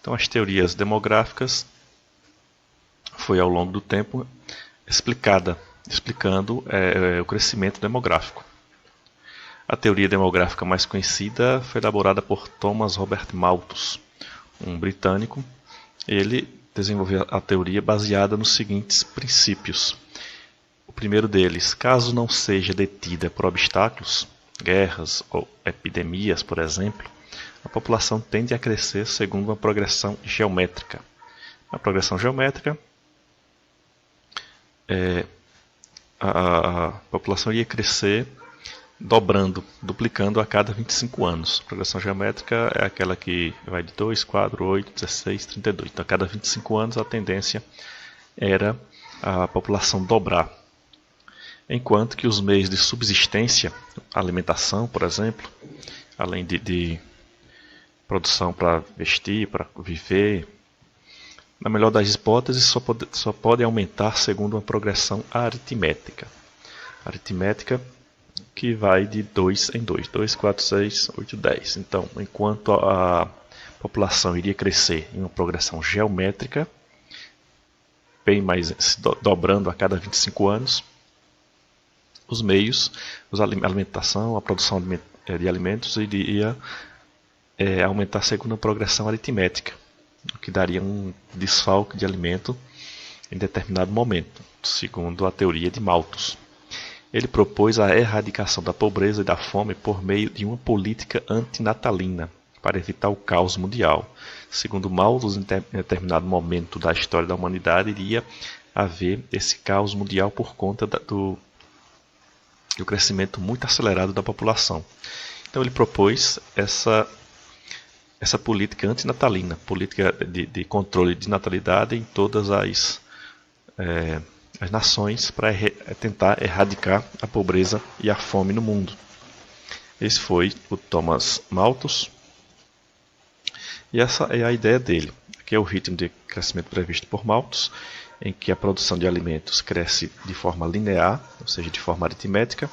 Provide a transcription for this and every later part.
Então, as teorias demográficas foi ao longo do tempo explicando o crescimento demográfico. A teoria demográfica mais conhecida foi elaborada por Thomas Robert Malthus, um britânico. Ele desenvolveu a teoria baseada nos seguintes princípios. O primeiro deles: caso não seja detida por obstáculos, guerras ou epidemias, por exemplo, a população tende a crescer segundo uma progressão geométrica. A progressão geométrica a população iria crescer duplicando a cada 25 anos. A progressão geométrica é aquela que vai de 2, 4, 8, 16, 32. Então, a cada 25 anos a tendência era a população dobrar. Enquanto que os meios de subsistência, alimentação, por exemplo, além de produção para vestir, para viver, na melhor das hipóteses, só pode aumentar segundo uma progressão aritmética. Aritmética que vai de 2 em 2. 2, 4, 6, 8, 10. Então, enquanto a população iria crescer em uma progressão geométrica, bem mais se dobrando a cada 25 anos, os meios, a alimentação, a produção de alimentos iria aumentar segundo uma progressão aritmética, o que daria um desfalque de alimento em determinado momento, segundo a teoria de Malthus. Ele propôs a erradicação da pobreza e da fome por meio de uma política antinatalina, para evitar o caos mundial. Segundo Malthus, em determinado momento da história da humanidade, iria haver esse caos mundial por conta do crescimento muito acelerado da população. Então ele propôs essa política antinatalina, política de controle de natalidade em todas as nações para tentar erradicar a pobreza e a fome no mundo. Esse foi o Thomas Malthus. E essa é a ideia dele. Aqui é o ritmo de crescimento previsto por Malthus, em que a produção de alimentos cresce de forma linear, ou seja, de forma aritmética,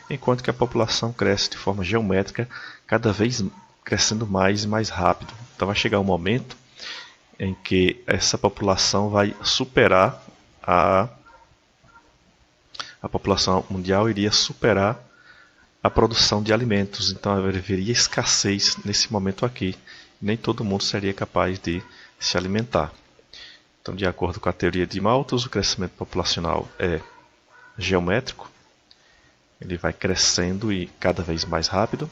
enquanto que a população cresce de forma geométrica, cada vez crescendo mais e mais rápido. Então vai chegar um momento em que essa população vai superar a população mundial iria superar a produção de alimentos. Então haveria escassez nesse momento aqui. Nem todo mundo seria capaz de se alimentar. Então, de acordo com a teoria de Malthus, o crescimento populacional é geométrico. Ele vai crescendo e cada vez mais rápido.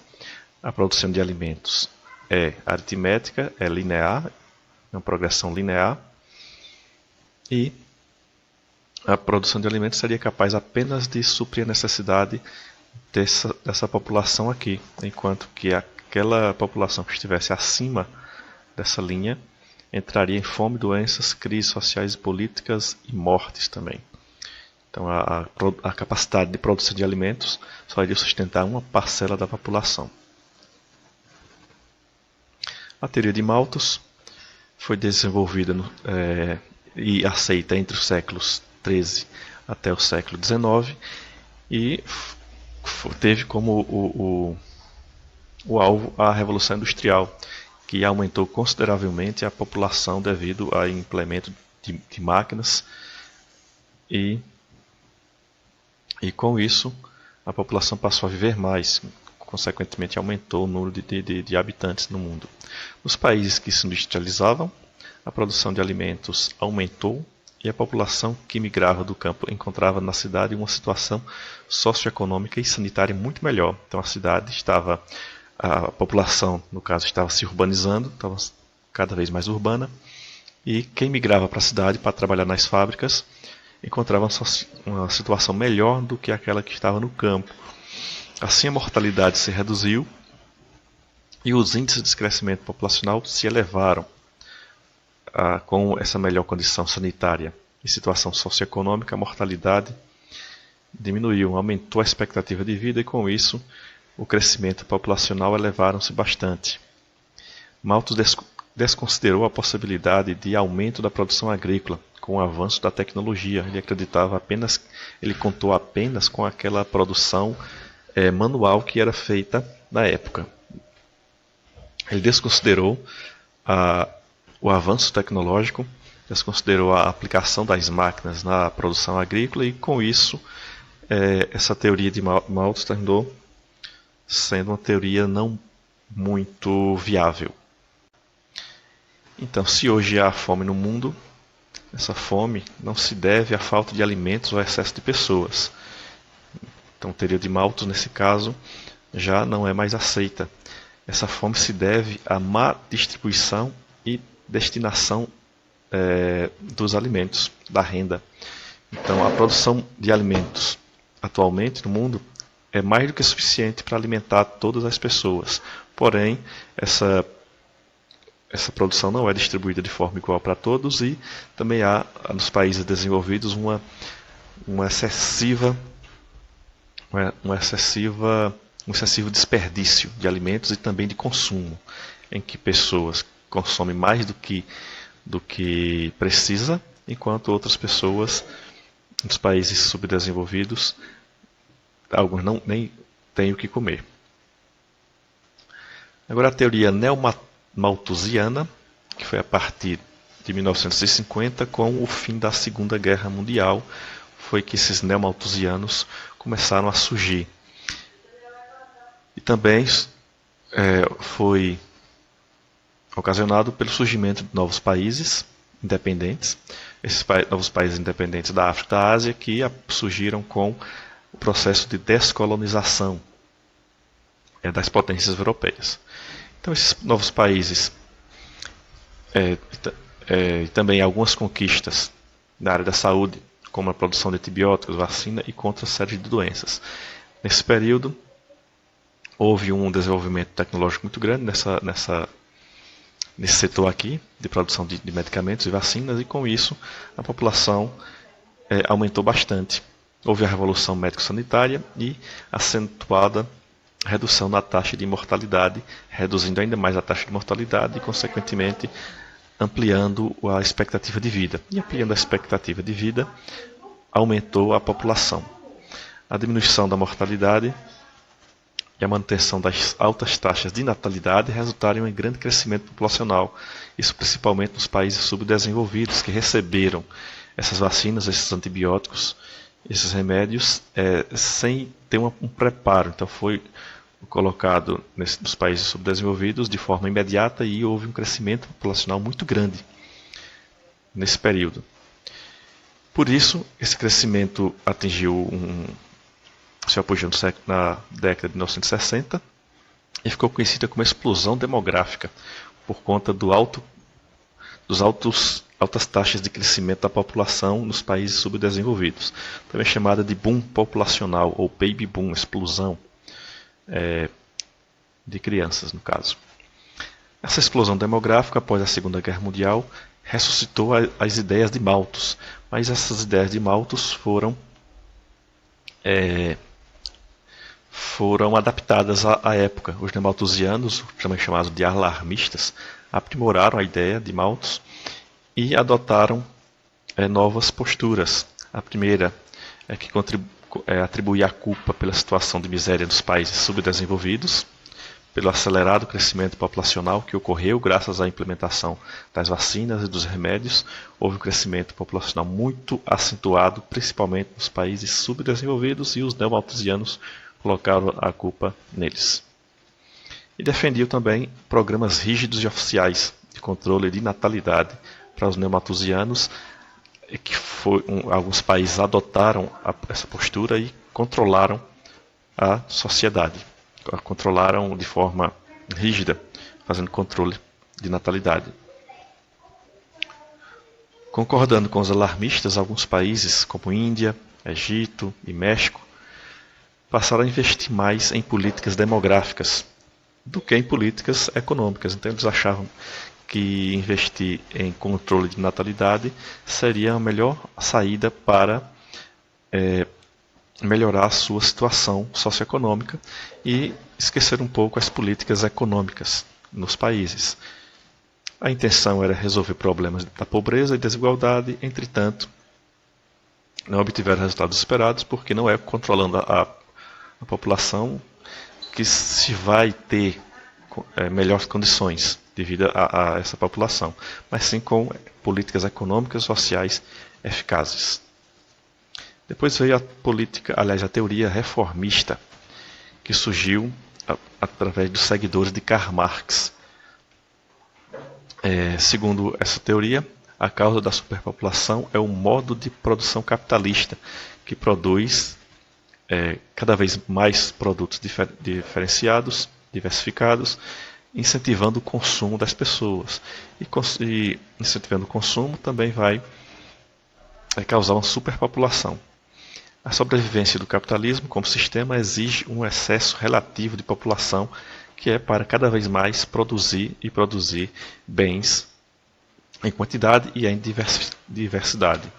A produção de alimentos é aritmética, é linear, é uma progressão linear. E a produção de alimentos seria capaz apenas de suprir a necessidade dessa população aqui, enquanto que aquela população que estivesse acima dessa linha entraria em fome, doenças, crises sociais e políticas e mortes também. Então a capacidade de produção de alimentos só iria sustentar uma parcela da população. A teoria de Malthus foi desenvolvida e aceita entre os séculos XIII até o século XIX e teve como o alvo a Revolução Industrial, que aumentou consideravelmente a população devido ao implemento de máquinas e com isso a população passou a viver mais, consequentemente aumentou o número de habitantes no mundo. Nos países que se industrializavam, a produção de alimentos aumentou e a população que migrava do campo encontrava na cidade uma situação socioeconômica e sanitária muito melhor. Então a população, no caso, estava se urbanizando, estava cada vez mais urbana, e quem migrava para a cidade para trabalhar nas fábricas encontrava uma situação melhor do que aquela que estava no campo. Assim a mortalidade se reduziu e os índices de crescimento populacional se elevaram com essa melhor condição sanitária e situação socioeconômica. A mortalidade diminuiu, aumentou a expectativa de vida e com isso o crescimento populacional elevaram-se bastante. Malthus desconsiderou a possibilidade de aumento da produção agrícola com o avanço da tecnologia. Ele contou apenas com aquela produção manual que era feita na época. Ele desconsiderou o avanço tecnológico, já se considerou a aplicação das máquinas na produção agrícola e, com isso, essa teoria de Malthus terminou sendo uma teoria não muito viável. Então, se hoje há fome no mundo, essa fome não se deve à falta de alimentos ou excesso de pessoas. Então, a teoria de Malthus, nesse caso, já não é mais aceita. Essa fome se deve à má distribuição e destinação dos alimentos, da renda. Então, a produção de alimentos atualmente no mundo é mais do que suficiente para alimentar todas as pessoas. Porém, essa produção não é distribuída de forma igual para todos e também há nos países desenvolvidos um excessivo desperdício de alimentos e também de consumo, em que pessoas consomem mais do que precisa, enquanto outras pessoas nos países subdesenvolvidos, alguns nem têm o que comer. Agora a teoria neomalthusiana, que foi a partir de 1950, com o fim da Segunda Guerra Mundial, foi que esses neomalthusianos começaram a surgir. E também foi ocasionado pelo surgimento de novos países independentes, esses novos países independentes da África e da Ásia, que surgiram com o processo de descolonização das potências europeias. Então, esses novos países e também algumas conquistas na área da saúde, como a produção de antibióticos, vacina e contra a série de doenças. Nesse período, houve um desenvolvimento tecnológico muito grande nesse setor aqui, de produção de medicamentos e vacinas, e com isso a população aumentou bastante. Houve a revolução médico-sanitária e acentuada redução na taxa de mortalidade, reduzindo ainda mais a taxa de mortalidade e, consequentemente, ampliando a expectativa de vida. E ampliando a expectativa de vida, aumentou a população. A diminuição da mortalidade e a manutenção das altas taxas de natalidade resultaram em um grande crescimento populacional, isso principalmente nos países subdesenvolvidos, que receberam essas vacinas, esses antibióticos, esses remédios, sem ter um preparo. Então foi colocado nos países subdesenvolvidos de forma imediata e houve um crescimento populacional muito grande nesse período. Por isso, esse crescimento atingiu seu apogeu na década de 1960 e ficou conhecida como explosão demográfica, por conta das altas taxas de crescimento da população nos países subdesenvolvidos, também chamada de boom populacional ou baby boom, explosão de crianças, no caso. Essa explosão demográfica, após a Segunda Guerra Mundial, ressuscitou as ideias de Malthus, mas essas ideias de Malthus foram adaptadas à época. Os neomalthusianos, também chamados de alarmistas, aprimoraram a ideia de Malthus e adotaram novas posturas. A primeira é que atribuir a culpa pela situação de miséria dos países subdesenvolvidos, pelo acelerado crescimento populacional que ocorreu graças à implementação das vacinas e dos remédios. Houve um crescimento populacional muito acentuado, principalmente nos países subdesenvolvidos, e os neomalthusianos colocaram a culpa neles. E defendiam também programas rígidos e oficiais de controle de natalidade para os neomalthusianos, que alguns países adotaram essa postura e controlaram a sociedade, controlaram de forma rígida, fazendo controle de natalidade. Concordando com os alarmistas, alguns países como Índia, Egito e México passaram a investir mais em políticas demográficas do que em políticas econômicas. Então eles achavam que investir em controle de natalidade seria a melhor saída para melhorar a sua situação socioeconômica e esquecer um pouco as políticas econômicas nos países. A intenção era resolver problemas da pobreza e desigualdade, entretanto, não obtiveram resultados esperados, porque não é controlando a população que se vai ter melhores condições devido a essa população, mas sim com políticas econômicas e sociais eficazes. Depois veio a teoria reformista, que surgiu através dos seguidores de Karl Marx. Segundo essa teoria, a causa da superpopulação é o modo de produção capitalista, que produz cada vez mais produtos diferenciados, diversificados, incentivando o consumo das pessoas. E incentivando o consumo também vai causar uma superpopulação. A sobrevivência do capitalismo como sistema exige um excesso relativo de população, que é para cada vez mais produzir bens em quantidade e em diversidade.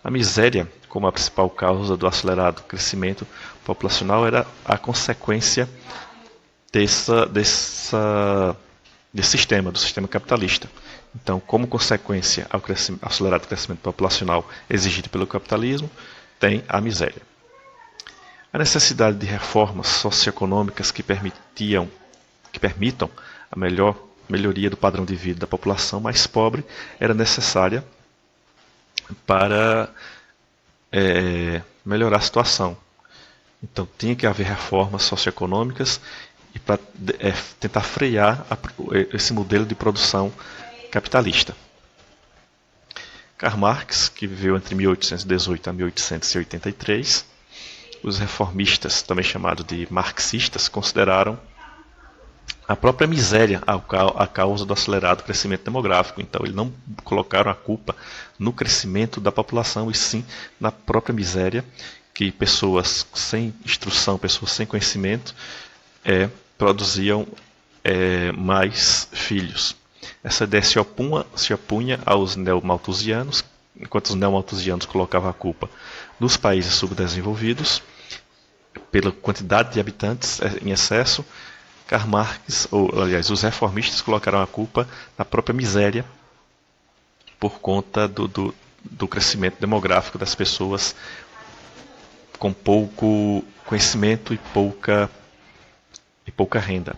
A miséria, como a principal causa do acelerado crescimento populacional, era a consequência desse sistema, do sistema capitalista. Então, como consequência ao acelerado crescimento populacional exigido pelo capitalismo, tem a miséria. A necessidade de reformas socioeconômicas que permitam a melhoria do padrão de vida da população mais pobre era necessária para melhorar a situação. Então tinha que haver reformas socioeconômicas e para tentar frear esse modelo de produção capitalista. Karl Marx, que viveu entre 1818 a 1883, os reformistas, também chamados de marxistas, consideraram a própria miséria a causa do acelerado crescimento demográfico. Então, eles não colocaram a culpa no crescimento da população, e sim na própria miséria, que pessoas sem instrução, pessoas sem conhecimento, produziam mais filhos. Essa ideia se opunha aos neomalthusianos, enquanto os neomalthusianos colocavam a culpa nos países subdesenvolvidos, pela quantidade de habitantes em excesso. Karl Marx, os reformistas colocaram a culpa na própria miséria por conta do crescimento demográfico das pessoas com pouco conhecimento e pouca renda.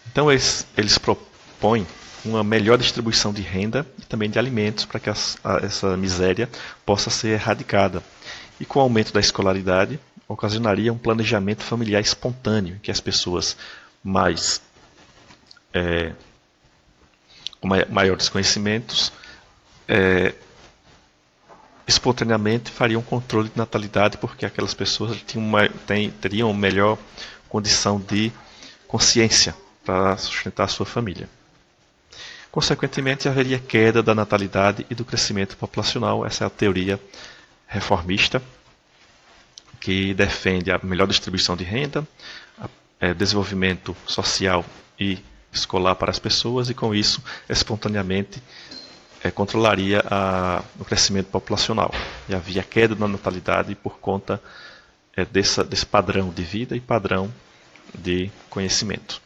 Então eles propõem uma melhor distribuição de renda e também de alimentos para que essa miséria possa ser erradicada. E com o aumento da escolaridade, ocasionaria um planejamento familiar espontâneo, em que as pessoas com maiores conhecimentos espontaneamente fariam controle de natalidade, porque aquelas pessoas teriam melhor condição de consciência para sustentar a sua família. Consequentemente, haveria queda da natalidade e do crescimento populacional. Essa é a teoria reformista, que defende a melhor distribuição de renda, desenvolvimento social e escolar para as pessoas, e com isso, espontaneamente, controlaria o crescimento populacional. E havia queda da natalidade por conta desse padrão de vida e padrão de conhecimento.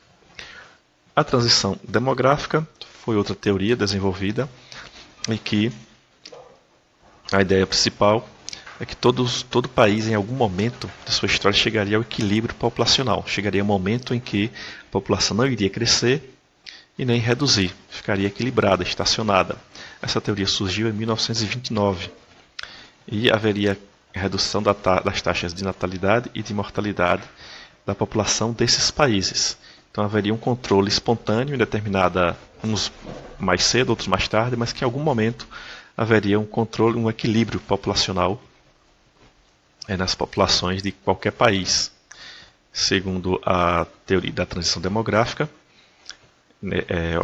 A transição demográfica foi outra teoria desenvolvida, em que a ideia principal é que todo país, em algum momento da sua história, chegaria ao equilíbrio populacional. Chegaria um momento em que a população não iria crescer e nem reduzir, ficaria equilibrada, estacionada. Essa teoria surgiu em 1929 e haveria redução das taxas de natalidade e de mortalidade da população desses países. Então haveria um controle espontâneo, uns mais cedo, outros mais tarde, mas que em algum momento haveria um controle, um equilíbrio populacional nas populações de qualquer país. Segundo a teoria da transição demográfica,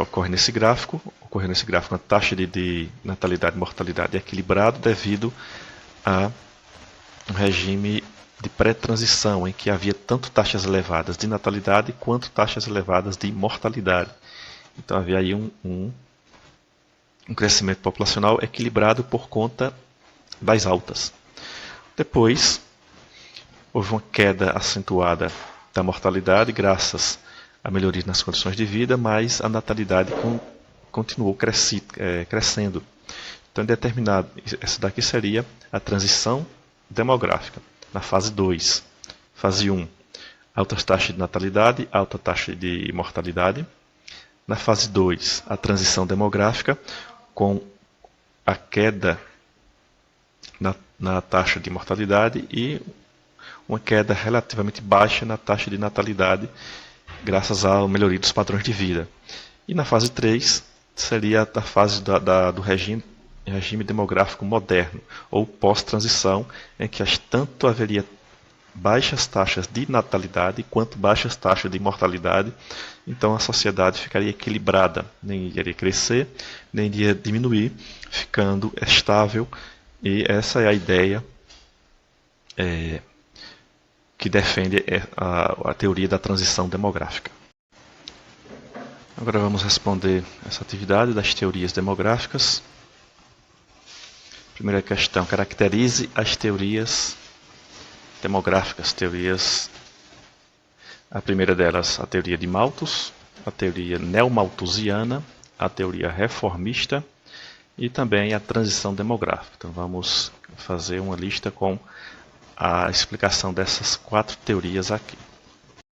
ocorre nesse gráfico uma taxa de natalidade e mortalidade equilibrado devido a um regime de pré-transição, em que havia tanto taxas elevadas de natalidade quanto taxas elevadas de mortalidade. Então havia aí um crescimento populacional equilibrado por conta das altas. Depois, houve uma queda acentuada da mortalidade graças a melhorias nas condições de vida, mas a natalidade continuou crescendo. Então, determinado, essa daqui seria a transição demográfica. Na fase 2, fase 1, altas taxas de natalidade, alta taxa de mortalidade. Na fase 2, a transição demográfica, com a queda na taxa de mortalidade e uma queda relativamente baixa na taxa de natalidade, graças à melhoria dos padrões de vida. E na fase 3, seria a fase do regime demográfico moderno, ou pós-transição, em que tanto haveria baixas taxas de natalidade quanto baixas taxas de mortalidade. Então a sociedade ficaria equilibrada, nem iria crescer, nem iria diminuir, ficando estável. E essa é a ideia que defende a teoria da transição demográfica. Agora vamos responder essa atividade das teorias demográficas. Primeira questão: caracterize as teorias demográficas. A primeira delas, a teoria de Malthus, a teoria neomalthusiana, a teoria reformista e também a transição demográfica. Então vamos fazer uma lista com a explicação dessas 4 teorias aqui.